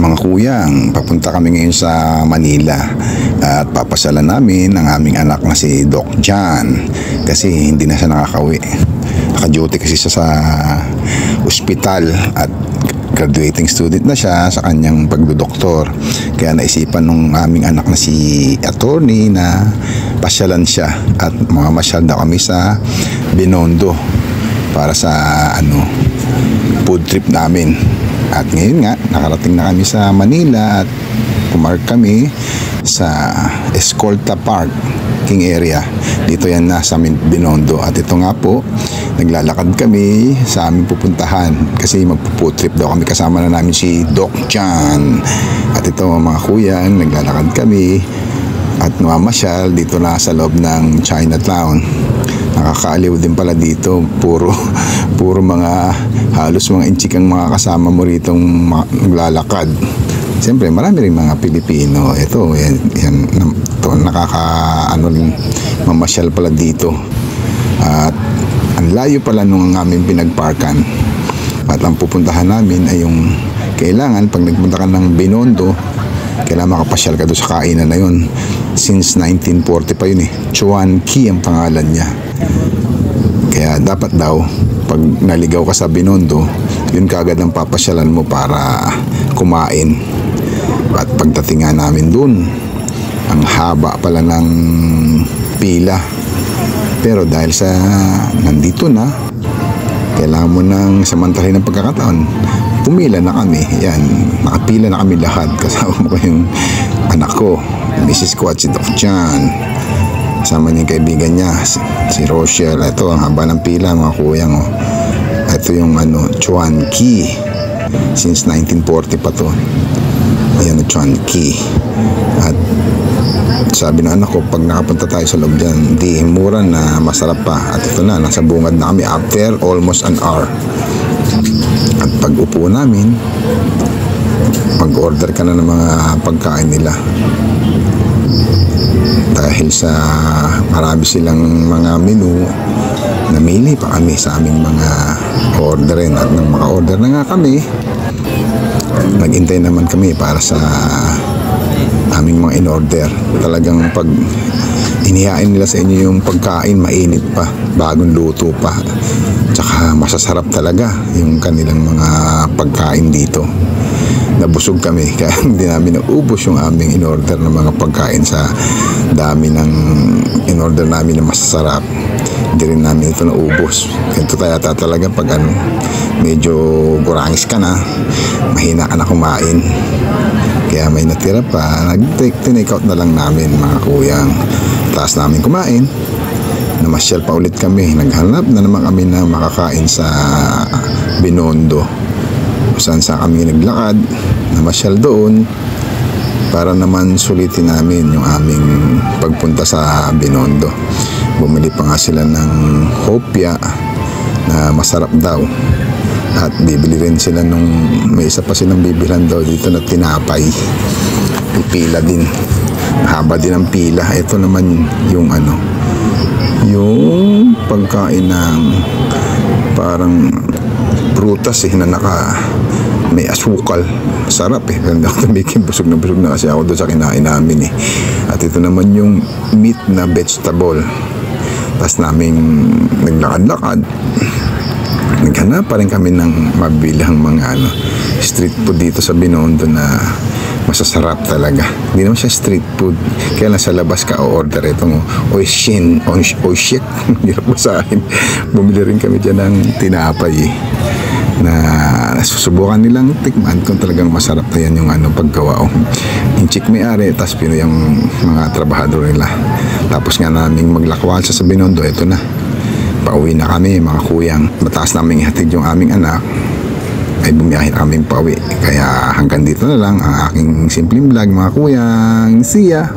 Mga kuyang, papunta kami ngayon sa Manila at papasalan namin ang aming anak na si Doc John kasi hindi na siya nakakauwi. Naka-duty kasi siya sa ospital at graduating student na siya sa kanyang pagdodoktor. Kaya naisipan nung aming anak na si attorney na pasyalan siya at mamamasyal daw kami sa Binondo para sa food trip namin. At ngayon nga, nakarating na kami sa Manila at kumark kami sa Escolta Park King area. Dito yan na sa Binondo. At ito nga po, naglalakad kami sa aming pupuntahan kasi magpo-food trip daw kami, kasama na namin si Doc John. At ito mga kuyang, naglalakad kami at namamasyal dito na sa loob ng Chinatown. Nakakaaliw din pala dito, puro mga halos mga inchik ang mga kasama mo ritong naglalakad. Siyempre marami rin mga Pilipino. Ito yan mamasyal pala dito. At ang layo pala nung aming pinagparkan. At ang pupuntahan namin ay yung kailangan pag nagpunta ka ng Binondo, kailangan makapasyal ka doon sa kainan na yun. Since 1940 pa yun Chuan Key ang pangalan niya. Kaya dapat daw pag naligaw ka sa Binondo, yun kagad ang papasyalan mo para kumain. At pagdating nga namin dun, ang haba pala ng pila. Pero dahil sa nandito na, kailangan mo nang samantalhin ng pagkakataon. Pumila na kami. Yan, nakapila na kami lahat. Kasama mo ko yung anak ko, Mrs. ko at si Doc John. Kasama niya yung kaibigan niya, si Rochelle. Ito, ang haba ng pila mga kuyang. Ito yung Chuan Key. Since 1940 pa to. Ayan, Chuan Key. At sabi ng anak ko, pag nakapunta tayo sa loob dyan, di mura na, masarap pa. At ito na, nasa bungad na kami after almost an hour. At pag upo namin, mag-order ka na ng mga pagkain nila. Dahil sa marami silang mga menu, namili pa kami sa aming mga orderin. At nang maka-order na nga kami, nag-intay naman kami para sa aming mga in-order. Talagang pag inihain nila sa inyo yung pagkain, mainit pa, bagong luto pa, tsaka masasarap talaga yung kanilang mga pagkain dito. Nabusog kami kaya hindi namin naubos yung aming in-order ng mga pagkain sa dami ng in-order namin na masasarap. Hindi rin namin ito naubos. Ito talaga pag medyo gurangis ka na, mahina ka na kumain. Kaya may natira pa, nag-take out na lang namin mga kuyang. Taas namin kumain, namasyal pa ulit kami. Naghanap na naman kami na makakain sa Binondo. Saan kami naglakad, namasyal doon para naman sulitin namin yung aming pagpunta sa Binondo. Bumili pa nga sila ng hopya na masarap daw. At bibili rin sila nung may isa pa silang bibilan daw dito na tinapay. Pila din. Haba din ang pila. Ito naman yung yung pagkain ng parang prutas na may asukal. Sarap Pero ako tumikim, busog na kasi ako doon sa kinain namin At ito naman yung meat na vegetable. Tapos naming naglakad-lakad. Naghanap pa rin kami ng mabilhang mga street food dito sa Binondo na masasarap talaga. Hindi naman siya street food. Kaya lang sa labas ka o-order itong oishin, oishik. Hirap mo sa akin. Bumili rin kami dyan ng tinapay na susubukan nilang tikman kung talagang masarap na yan yung paggawa. Yung chick may-ari, tapos pino yung mga trabahador nila. Tapos nga naming maglakwal sa Binondo, ito na. Pauwi na kami mga kuyang. Mataas namin ihatid yung aming anak, ay bumiyahin kaming pauwi. Kaya hanggang dito na lang ang aking simpleng vlog mga kuyang. See ya!